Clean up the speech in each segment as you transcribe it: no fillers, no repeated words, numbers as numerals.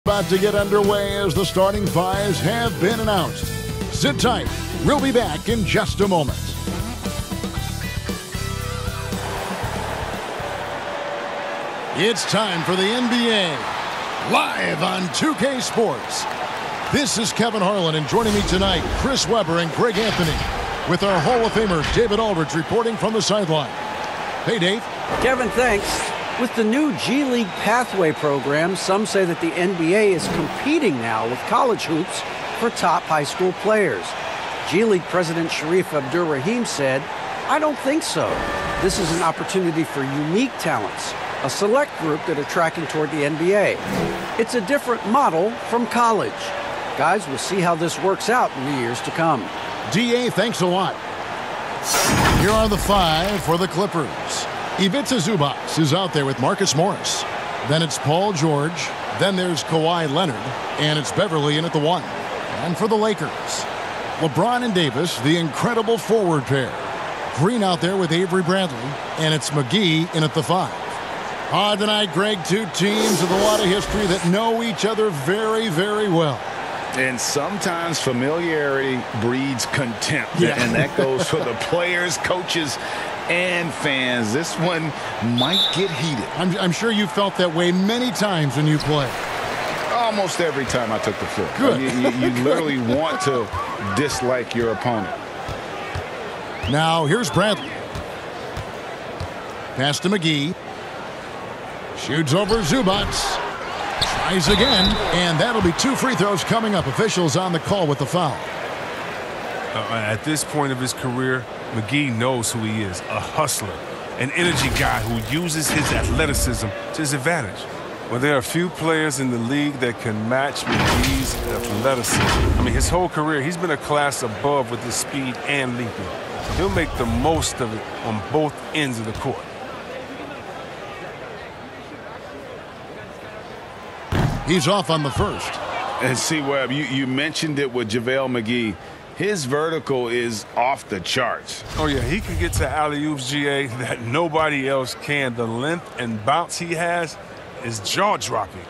About to get underway as the starting fives have been announced. Sit tight. We'll be back in just a moment. It's time for the NBA, live on 2K Sports. This is Kevin Harlan, and joining me tonight, Chris Webber and Greg Anthony, with our Hall of Famer David Aldridge reporting from the sideline. Hey, Dave. Kevin, thanks. With the new G League Pathway program, some say that the NBA is competing now with college hoops for top high school players. G League President Sharif Abdur-Rahim said, "I don't think so. This is an opportunity for unique talents, a select group that are tracking toward the NBA. It's a different model from college. Guys, we'll see how this works out in the years to come." DA, thanks a lot. Here are the five for the Clippers. Ivica Zubac is out there with Marcus Morris. Then it's Paul George. Then there's Kawhi Leonard. And it's Beverly in at the 1. And for the Lakers, LeBron and Davis, the incredible forward pair. Green out there with Avery Bradley. And it's McGee in at the 5. Tonight, Greg, two teams with a lot of history that know each other very, very well. And sometimes familiarity breeds contempt. Yeah. And that goes for the players, coaches, and fans. This one might get heated. I'm sure you felt that way many times when you play. Almost every time I took the field. Good. You literally want to dislike your opponent. Now, here's Bradley. Pass to McGee. Shoots over Zubac. Tries again, and that'll be 2 free throws coming up. Officials on the call with the foul. At this point of his career, McGee knows who he is, a hustler, an energy guy who uses his athleticism to his advantage. Well, there are a few players in the league that can match McGee's athleticism. I mean, his whole career, he's been a class above with his speed and leaping. He'll make the most of it on both ends of the court. He's off on the first. And see, Webb, you mentioned it with JaVale McGee. His vertical is off the charts. Oh, yeah, he can get to alley-oops, GA, that nobody else can. The length and bounce he has is jaw-dropping.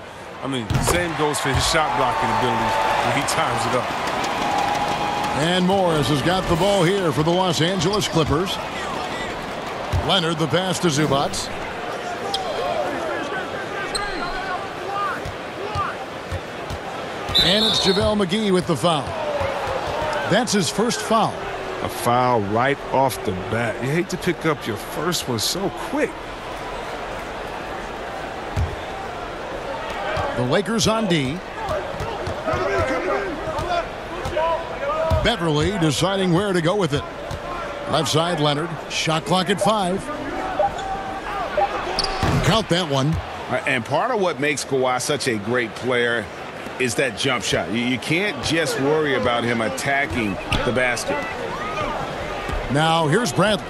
I mean, the same goes for his shot-blocking abilities when he times it up. And Morris has got the ball here for the Los Angeles Clippers. Leonard, the pass to Zubac. And it's JaVale McGee with the foul. That's his first foul. A foul right off the bat. You hate to pick up your first one so quick. The Lakers on D. Beverly deciding where to go with it. Left side, Leonard. Shot clock at 5. Count that one. And part of what makes Kawhi such a great player is that jump shot. You can't just worry about him attacking the basket. Now here's Bradley.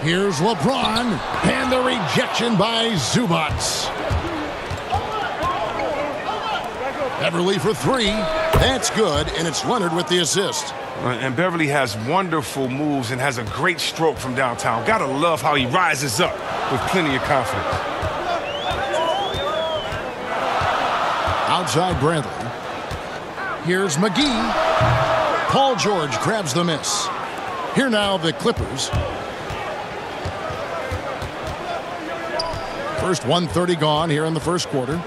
Here's LeBron. And the rejection by Zubac. Beverly for 3. That's good, and it's Leonard with the assist. And Beverly has wonderful moves and has a great stroke from downtown. Gotta love how he rises up with plenty of confidence. Outside Bradley. Here's McGee. Paul George grabs the miss. Here now the Clippers. First 1:30 gone here in the first quarter.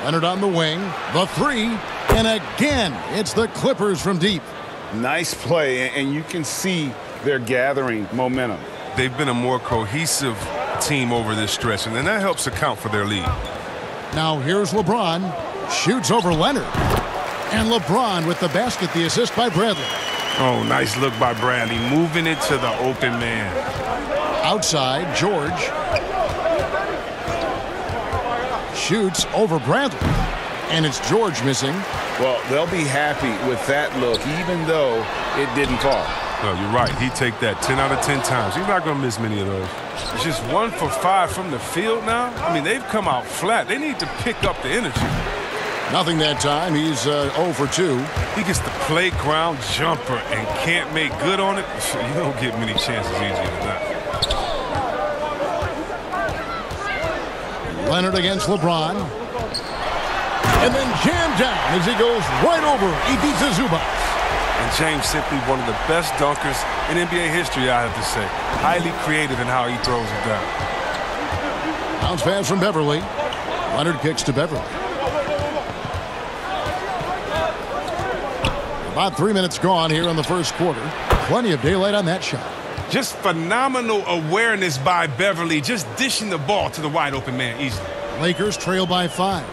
Leonard on the wing. The 3. And again, it's the Clippers from deep. Nice play, and you can see they're gathering momentum. They've been a more cohesive team over this stretch, and then that helps account for their lead. Now here's LeBron. Shoots over Leonard. And LeBron with the basket, the assist by Bradley. Oh, nice look by Bradley, moving it to the open man. Outside, George. Shoots over Bradley. And it's George missing. Well, they'll be happy with that look, even though it didn't fall. Well, you're right. He'd take that 10 out of 10 times. He's not going to miss many of those. It's just 1 for 5 from the field now. I mean, they've come out flat. They need to pick up the energy. Nothing that time. He's 0 for 2. He gets the playground jumper and can't make good on it. You don't get many chances easier than that. Leonard against LeBron. And then jammed down as he goes right over Ivica Zubac. And James simply one of the best dunkers in NBA history, I have to say. Highly creative in how he throws it down. Bounce pass from Beverly. Leonard kicks to Beverly. About 3 minutes gone here in the first quarter. Plenty of daylight on that shot. Just phenomenal awareness by Beverly, just dishing the ball to the wide open man easily. Lakers trail by 5.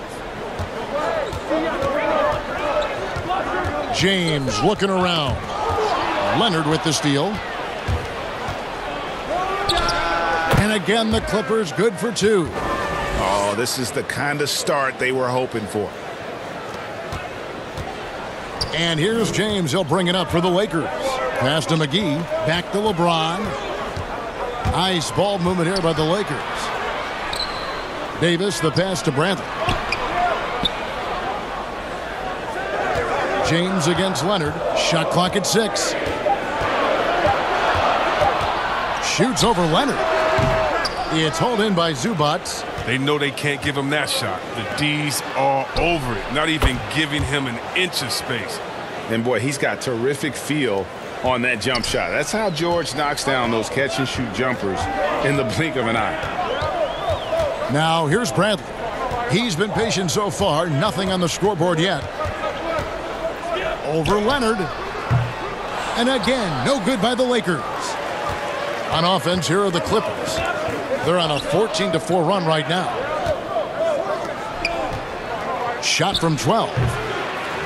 James looking around. Leonard with the steal. And again, the Clippers good for 2. Oh, this is the kind of start they were hoping for. And here's James. He'll bring it up for the Lakers. Pass to McGee. Back to LeBron. Nice ball movement here by the Lakers. Davis, the pass to Brantley. James against Leonard. Shot clock at 6. Shoots over Leonard. It's hauled in by Zubac. They know they can't give him that shot. The D's all over it, not even giving him an inch of space. And boy, he's got terrific feel on that jump shot. That's how George knocks down those catch-and-shoot jumpers in the blink of an eye. Now here's Bradley. He's been patient so far. Nothing on the scoreboard yet. Over Leonard. And again, no good by the Lakers. On offense, here are the Clippers. They're on a 14-4 run right now. Shot from 12.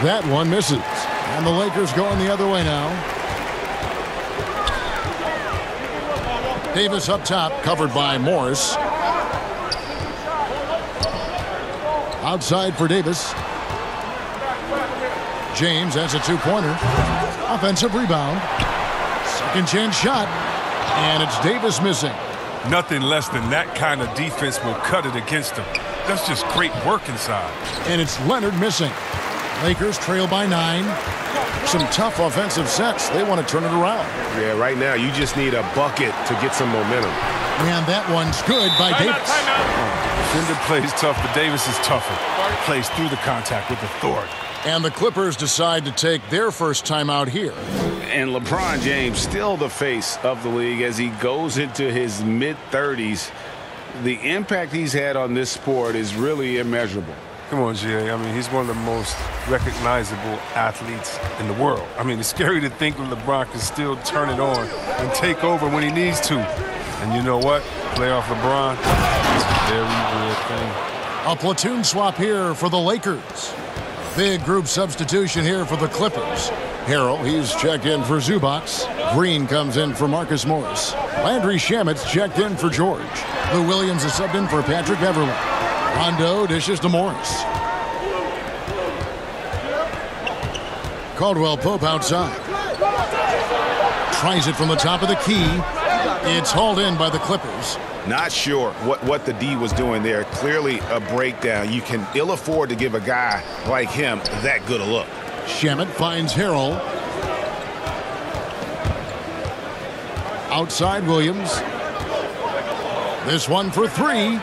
That one misses. And the Lakers going the other way now. Davis up top, covered by Morris. Outside for Davis. James has a 2-pointer. Offensive rebound. Second chance shot. And it's Davis missing. Nothing less than that kind of defense will cut it against them. That's just great work inside. And it's Leonard missing. Lakers trail by 9. Some tough offensive sets. They want to turn it around. Yeah, right now you just need a bucket to get some momentum. And that one's good by Davis. Defender plays tough, but Davis is tougher. Plays through the contact with authority. And the Clippers decide to take their first timeout here. And LeBron James still the face of the league as he goes into his mid-30s. The impact he's had on this sport is really immeasurable. Come on, G.A. I mean, he's one of the most recognizable athletes in the world. I mean, it's scary to think that LeBron can still turn it on and take over when he needs to. And you know what? Playoff LeBron, it's a very real thing. A platoon swap here for the Lakers. Big group substitution here for the Clippers. Harrell, he's checked in for Zubac. Green comes in for Marcus Morris. Landry Shamet's checked in for George. Lou Williams is subbed in for Patrick Beverly. Rondo dishes to Morris. Caldwell Pope outside. Tries it from the top of the key. It's hauled in by the Clippers. Not sure what the D was doing there. Clearly a breakdown. You can ill afford to give a guy like him that good a look. Shamet finds Harrell. Outside Williams. This one for 3.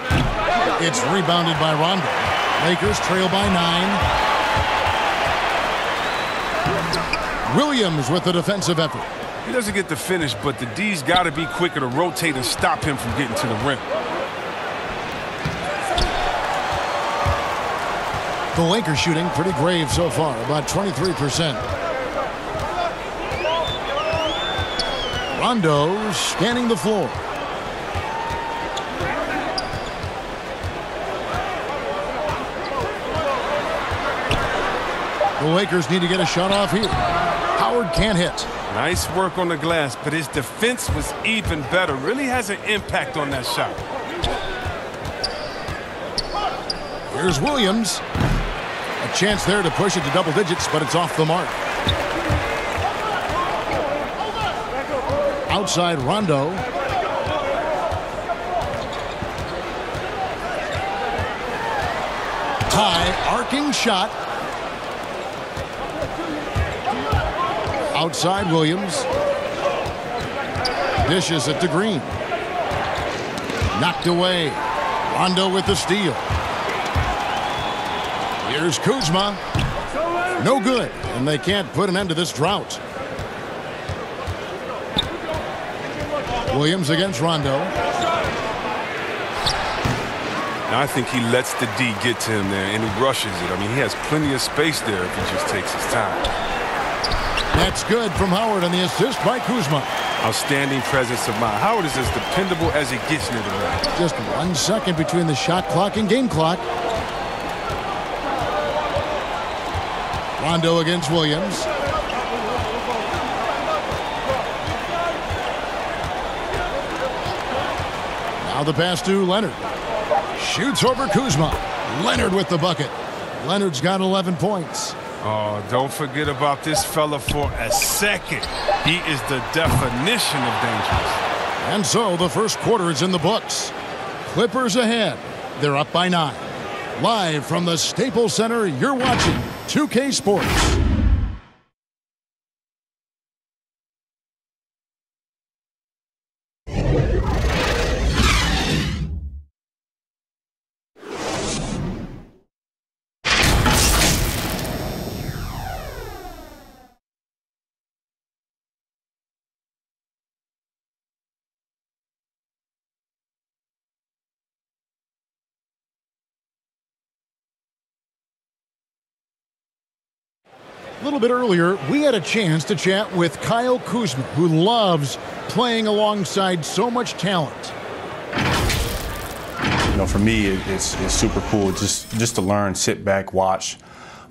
It's rebounded by Rondo. Lakers trail by 9. Williams with the defensive effort. He doesn't get the finish, but the D's got to be quicker to rotate and stop him from getting to the rim. The Lakers shooting pretty grave so far, about 23%. Rondo scanning the floor. The Lakers need to get a shot off here. Howard can't hit. Nice work on the glass, but his defense was even better. Really has an impact on that shot. Here's Williams. A chance there to push it to double digits, but it's off the mark. Outside Rondo. High arcing shot. Outside Williams. Dishes it to Green. Knocked away. Rondo with the steal. Here's Kuzma. No good, and they can't put an end to this drought. Williams against Rondo. Now I think he lets the D get to him there, and he rushes it. I mean, he has plenty of space there if he just takes his time. That's good from Howard on the assist by Kuzma. Outstanding presence of mind. Howard is as dependable as he gets near the rim. Just 1 second between the shot clock and game clock. Rondo against Williams. Now the pass to Leonard. Shoots over Kuzma. Leonard with the bucket. Leonard's got 11 points. Oh, don't forget about this fella for a second. He is the definition of dangerous. And so the first quarter is in the books. Clippers ahead. They're up by 9. Live from the Staples Center, you're watching 2K Sports. A little bit earlier, we had a chance to chat with Kyle Kuzma, who loves playing alongside so much talent. You know, for me, it's super cool just to learn, sit back, watch,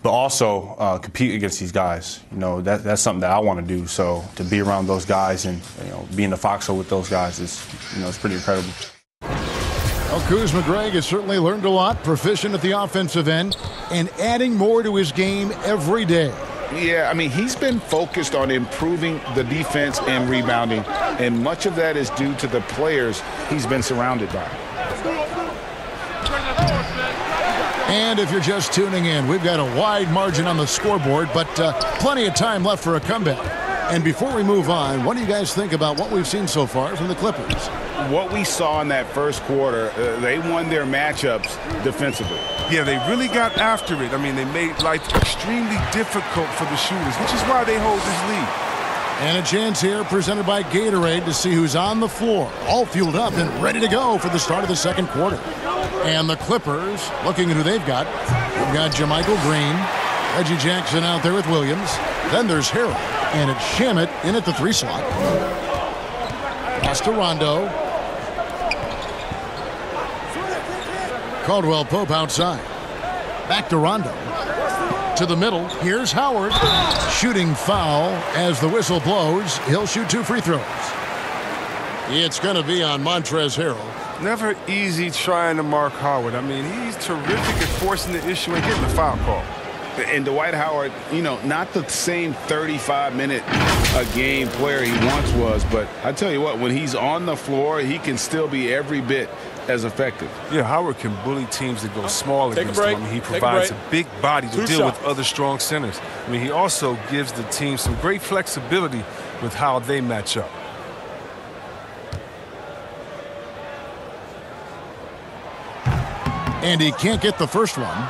but also compete against these guys. You know, that's something that I want to do. So to be around those guys and, you know, be in the foxhole with those guys is, you know, it's pretty incredible. Well, Kuzma, Greg, has certainly learned a lot, proficient at the offensive end, and adding more to his game every day. Yeah, I mean, he's been focused on improving the defense and rebounding, and much of that is due to the players he's been surrounded by. And if you're just tuning in, we've got a wide margin on the scoreboard, but plenty of time left for a comeback. And before we move on, what do you guys think about what we've seen so far from the Clippers? What we saw in that first quarter, they won their matchups defensively. Yeah, they really got after it. I mean, they made life extremely difficult for the shooters, which is why they hold this lead. And a chance here presented by Gatorade to see who's on the floor, all fueled up and ready to go for the start of the second quarter. And the Clippers, looking at who they've got. They've got JaMychal Green, Reggie Jackson out there with Williams. Then there's Harrell, and it's Shamet in at the 3 slot. Pass to Rondo. Caldwell Pope outside. Back to Rondo. To the middle. Here's Howard. Shooting foul as the whistle blows. He'll shoot 2 free throws. It's going to be on Montrezl Harrell. Never easy trying to mark Howard. I mean, he's terrific at forcing the issue and getting the foul call. And Dwight Howard, you know, not the same 35-minute-a-game player he once was, but I tell you what, when he's on the floor, he can still be every bit as effective. Yeah, Howard can bully teams that go small against him. I mean, he provides a big body to deal with other strong centers. I mean, he also gives the team some great flexibility with how they match up. And he can't get the first one.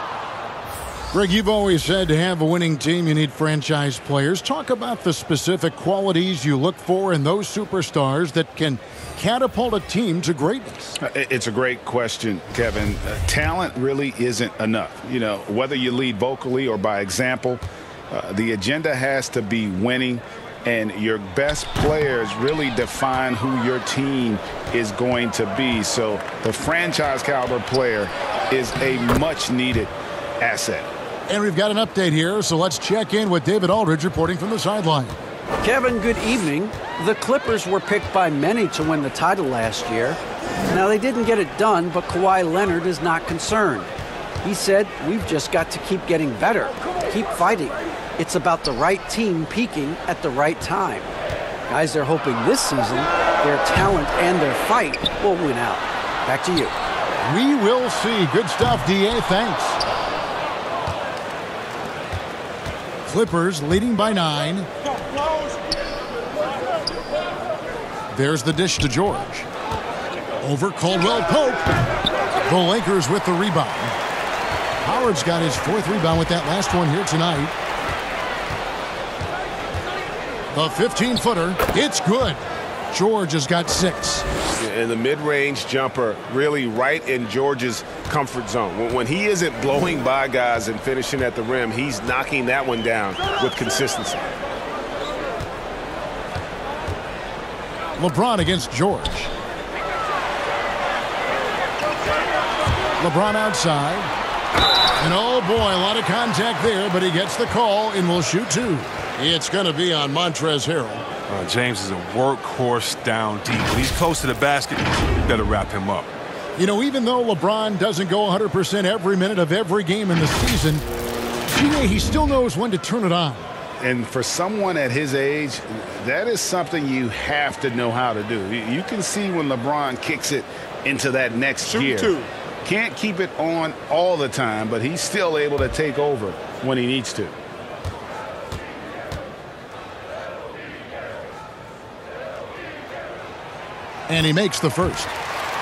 Greg, you've always said to have a winning team, you need franchise players. Talk about the specific qualities you look for in those superstars that can catapult a team to greatness. It's a great question, Kevin. Talent really isn't enough. You know, whether you lead vocally or by example, the agenda has to be winning, and your best players really define who your team is going to be. So the franchise caliber player is a much-needed asset. And we've got an update here, so let's check in with David Aldridge reporting from the sideline. Kevin, good evening. The Clippers were picked by many to win the title last year. Now, they didn't get it done, but Kawhi Leonard is not concerned. He said, "We've just got to keep getting better, keep fighting. It's about the right team peaking at the right time." Guys, they're hoping this season their talent and their fight will win out. Back to you. We will see. Good stuff, D.A. Thanks. Clippers leading by 9. There's the dish to George. Over Caldwell Pope. The Lakers with the rebound. Howard's got his 4th rebound with that last one here tonight. The 15-footer, it's good. George has got 6. And the mid-range jumper really right in George's comfort zone. When he isn't blowing by guys and finishing at the rim, he's knocking that one down with consistency. LeBron against George. LeBron outside. And oh boy, a lot of contact there, but he gets the call and will shoot 2. It's going to be on Montrezl Harrell. James is a workhorse down deep. When he's close to the basket, you better wrap him up. You know, even though LeBron doesn't go 100% every minute of every game in the season, he still knows when to turn it on. And for someone at his age, that is something you have to know how to do. You can see when LeBron kicks it into that next gear. Can't keep it on all the time, but he's still able to take over when he needs to. And he makes the first.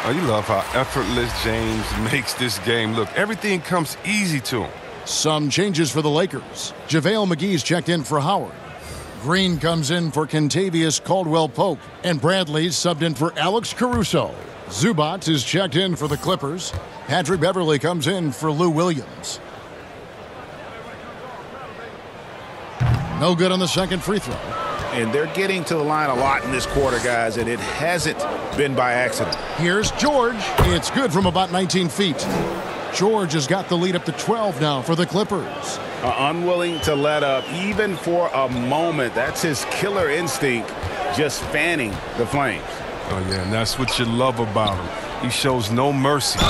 Oh, you love how effortless James makes this game look. Everything comes easy to him. Some changes for the Lakers. JaVale McGee's checked in for Howard. Green comes in for Kentavious Caldwell-Pope. And Bradley's subbed in for Alex Caruso. Zubac is checked in for the Clippers. Patrick Beverley comes in for Lou Williams. No good on the second free throw. And they're getting to the line a lot in this quarter, guys, and it hasn't been by accident. Here's George. It's good from about 19 feet. George has got the lead up to 12 now for the Clippers. Unwilling to let up even for a moment. That's his killer instinct, just fanning the flames. Oh, yeah, and that's what you love about him. He shows no mercy,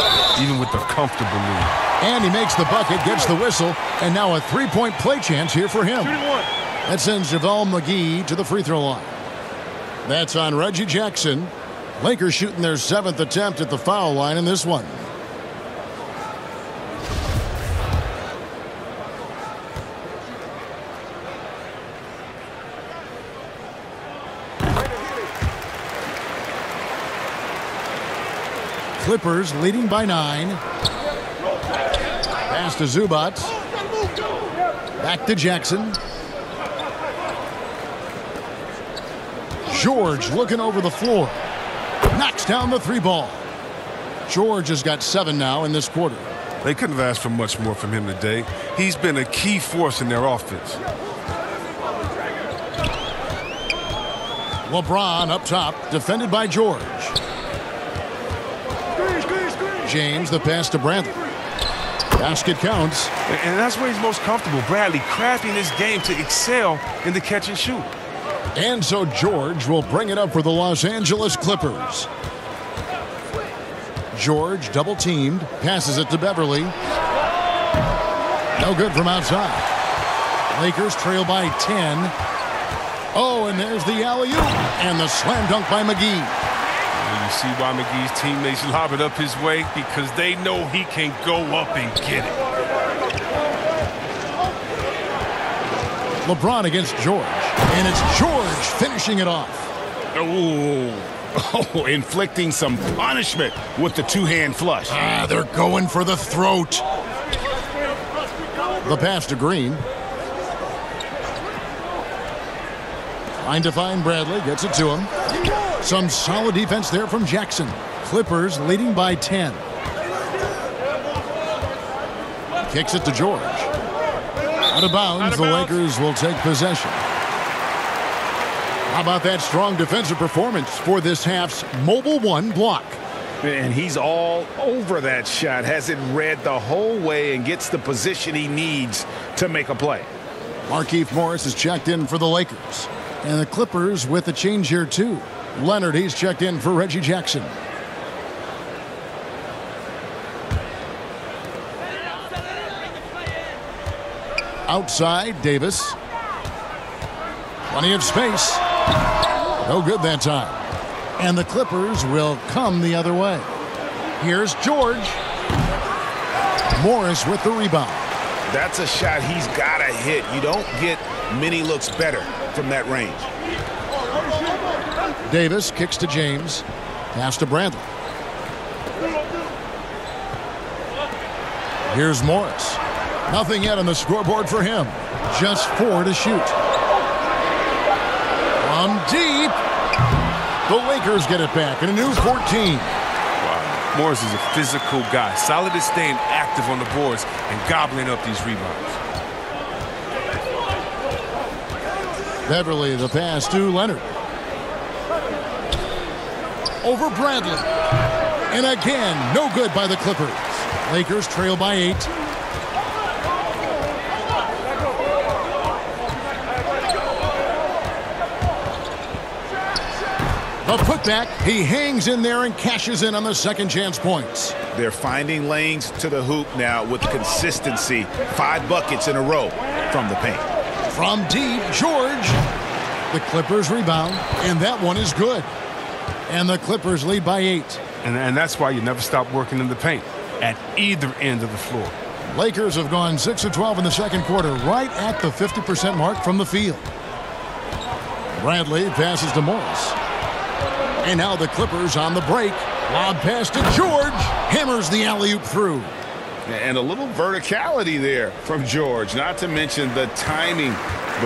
even with a comfortable lead. And he makes the bucket, gets the whistle, and now a three-point play chance here for him. That sends JaVale McGee to the free throw line. That's on Reggie Jackson. Lakers shooting their 7th attempt at the foul line in this one. Clippers leading by 9. Pass to Zubac. Back to Jackson. George looking over the floor. Knocks down the 3 ball. George has got 7 now in this quarter. They couldn't have asked for much more from him today. He's been a key force in their offense. LeBron up top, defended by George. James, the pass to Bradley. Basket counts. And that's where he's most comfortable. Bradley crafting his game to excel in the catch and shoot. And so George will bring it up for the Los Angeles Clippers. George double teamed, passes it to Beverley. No good from outside. Lakers trail by 10. Oh, and there's the alley-oop and the slam dunk by McGee. And you see why McGee's teammates lob it up his way, because they know he can go up and get it. LeBron against George, and it's George finishing it off. Oh, inflicting some punishment with the 2-hand flush. They're going for the throat. The pass to Green. Trying to find Bradley, gets it to him. Some solid defense there from Jackson. Clippers leading by 10. Kicks it to George. Out of bounds, the Lakers will take possession. How about that strong defensive performance for this half's Mobile 1 block? And he's all over that shot, has it read the whole way and gets the position he needs to make a play. Markieff Morris is checked in for the Lakers. And the Clippers with a change here too. Leonard, he's checked in for Reggie Jackson. Outside, Davis. Plenty of space. No good that time. And the Clippers will come the other way. Here's George. Morris with the rebound. That's a shot he's got to hit. You don't get many looks better from that range. Davis kicks to James. Pass to Bradley. Here's Morris. Nothing yet on the scoreboard for him. Just 4 to shoot. From deep. The Lakers get it back in a new 14. Wow. Morris is a physical guy. Solid at staying active on the boards and gobbling up these rebounds. Beverly, the pass to Leonard. Over Bradley. And again, no good by the Clippers. Lakers trail by 8. The putback, he hangs in there and cashes in on the second chance points. They're finding lanes to the hoop now with consistency. 5 buckets in a row from the paint. From deep, George. The Clippers rebound, and that one is good. And the Clippers lead by 8. And that's why you never stop working in the paint at either end of the floor. Lakers have gone 6 of 12 in the second quarter, right at the 50% mark from the field. Bradley passes to Morris. And now the Clippers on the break. Lob pass to George. Hammers the alley-oop through. And a little verticality there from George, not to mention the timing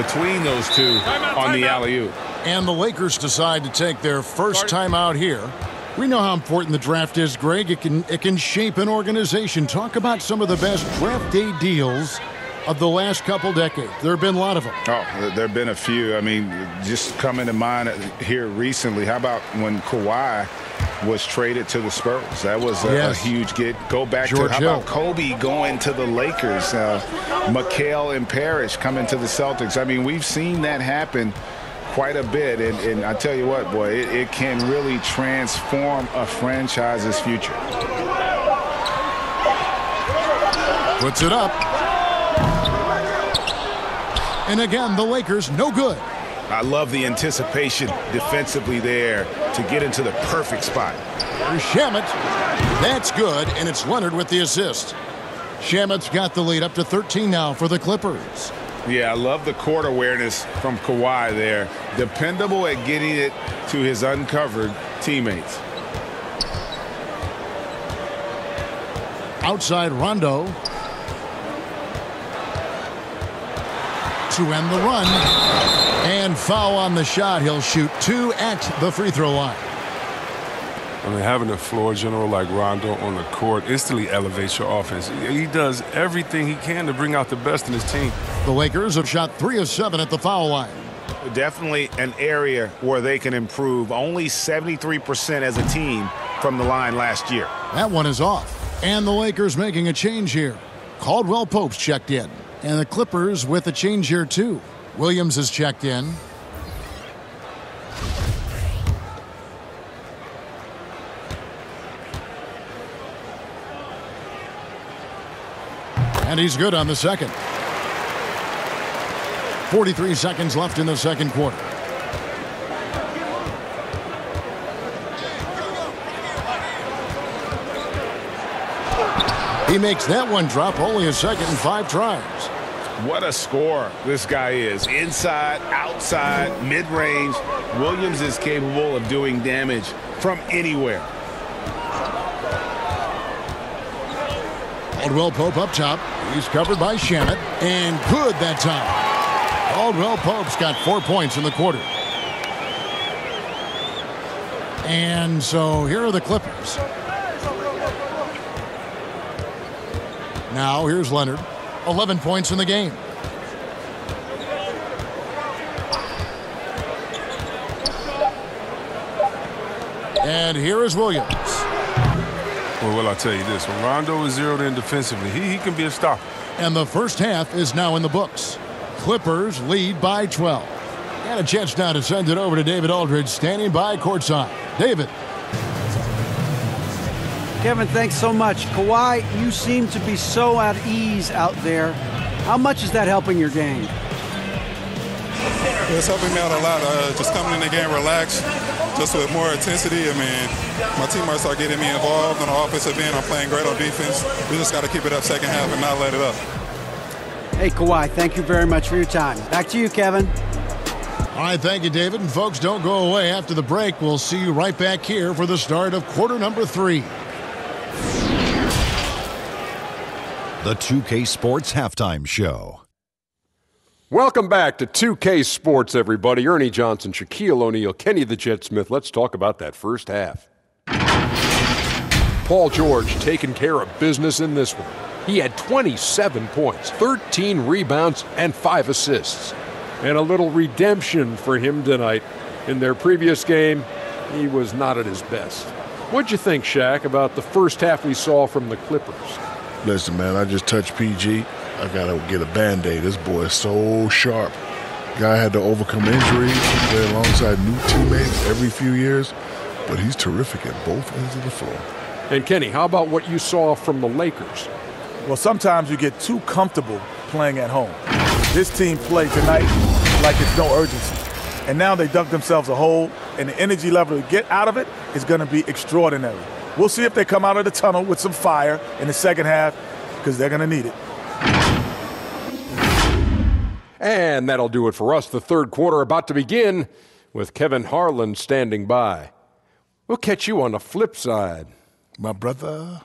between those two on the alley-oop. And the Lakers decide to take their first timeout here. We know how important the draft is, Greg. It can shape an organization. Talk about some of the best draft day deals of the last couple decades. There have been a lot of them. Oh, there have been a few. I mean, just coming to mind here recently, how about when Kawhi was traded to the Spurs? That was a huge get. Go back George to, how Hill. about Kobe going to the Lakers? McHale and Parrish coming to the Celtics. I mean, we've seen that happen quite a bit, and I tell you what, boy, it can really transform a franchise's future. Puts it up. And again, the Lakers no good. I love the anticipation defensively there to get into the perfect spot. Here's Shamet. That's good, and it's Leonard with the assist. Shamet's got the lead up to 13 now for the Clippers. Yeah, I love the court awareness from Kawhi there. Dependable at getting it to his uncovered teammates. Outside Rondo. To end the run. And foul on the shot. He'll shoot 2 at the free throw line. I mean, having a floor general like Rondo on the court instantly elevates your offense. He does everything he can to bring out the best in his team. The Lakers have shot 3 of 7 at the foul line. Definitely an area where they can improve. Only 73% as a team from the line last year. That one is off. And the Lakers making a change here. Caldwell Pope's checked in. And the Clippers with a change here too. Williams is checked in. And he's good on the second. 43 seconds left in the second quarter. He makes that one drop, only a second and 5 tries. What a scorer this guy is. Inside, outside, mid-range. Williams is capable of doing damage from anywhere. Caldwell Pope up top. He's covered by Shamet. And good that time. Caldwell Pope's got 4 points in the quarter. And so here are the Clippers. Now here's Leonard. 11 points in the game. And here is Williams. Well, I'll tell you this. When Rondo is zeroed in defensively, he can be a stopper. And the first half is now in the books. Clippers lead by 12. Got a chance now to send it over to David Aldridge, standing by courtside. David. Kevin, thanks so much. Kawhi, you seem to be so at ease out there. How much is that helping your game? It's helping me out a lot. Just coming in the game relaxed, just with more intensity. I mean, my teammates are getting me involved on the offensive end. I'm playing great on defense. We just got to keep it up second half and not let it up. Hey, Kawhi, thank you very much for your time. Back to you, Kevin. All right, thank you, David. And folks, don't go away. After the break, we'll see you right back here for the start of quarter number 3. the 2K Sports Halftime Show. Welcome back to 2K Sports, everybody. Ernie Johnson, Shaquille O'Neal, Kenny the Jet Smith. Let's talk about that first half. Paul George taking care of business in this one. He had 27 points, 13 rebounds, and 5 assists. And a little redemption for him tonight. In their previous game, he was not at his best. What'd you think, Shaq, about the first half we saw from the Clippers? Listen, man, I just touched PG. I got to get a Band-Aid. This boy is so sharp. Guy had to overcome injuries, play alongside new teammates every few years, but he's terrific at both ends of the floor. And Kenny, how about what you saw from the Lakers? Well, sometimes you get too comfortable playing at home. This team played tonight like it's no urgency. And now they dug themselves a hole, and the energy level to get out of it is going to be extraordinary. We'll see if they come out of the tunnel with some fire in the second half, because they're going to need it. And that'll do it for us. The third quarter about to begin with Kevin Harlan standing by. We'll catch you on the flip side. My brother.